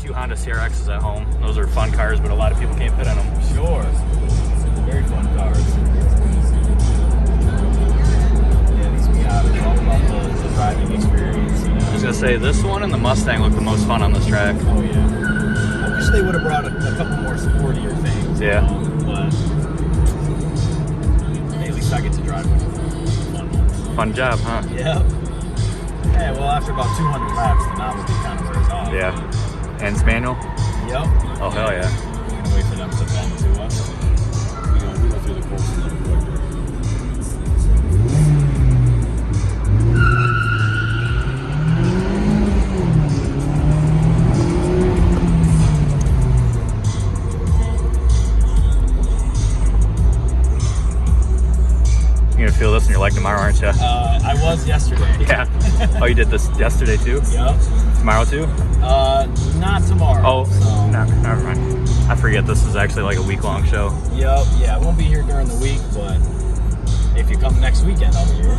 few Honda CRXs at home. Those are fun cars, but a lot of people can't fit in them. Sure. Very fun cars. Yeah, these Miatas are all about the driving experience, you know. I was gonna say, this one and the Mustang look the most fun on this track. Oh, yeah. I wish they would have brought a couple more sportier things. Yeah. But hey, at least I get to drive one. Fun job, huh? Yep. Yeah, well, after about 200 laps, the novelty kind of wears off. Yeah. And it's manual? Yep. Oh, hell yeah. We're gonna wait for them to bend to us. We go through the course a little quicker. You're gonna feel this in your leg tomorrow, aren't you? I was yesterday. Yeah. Oh, you did this yesterday too? Yep. Tomorrow too? Not tomorrow. Oh, so. no, never mind. I forget this is actually like a week-long show. Yep. Yeah, I won't be here during the week, but if you come next weekend, I'll be here.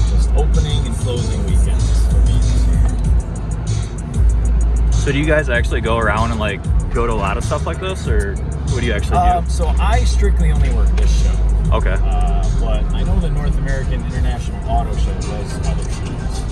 Just opening and closing weekends for me this year. So do you guys actually go around and like go to a lot of stuff like this, or what do you actually do? So I strictly only work this show. Okay. But I know the North American International Auto Show does other shows.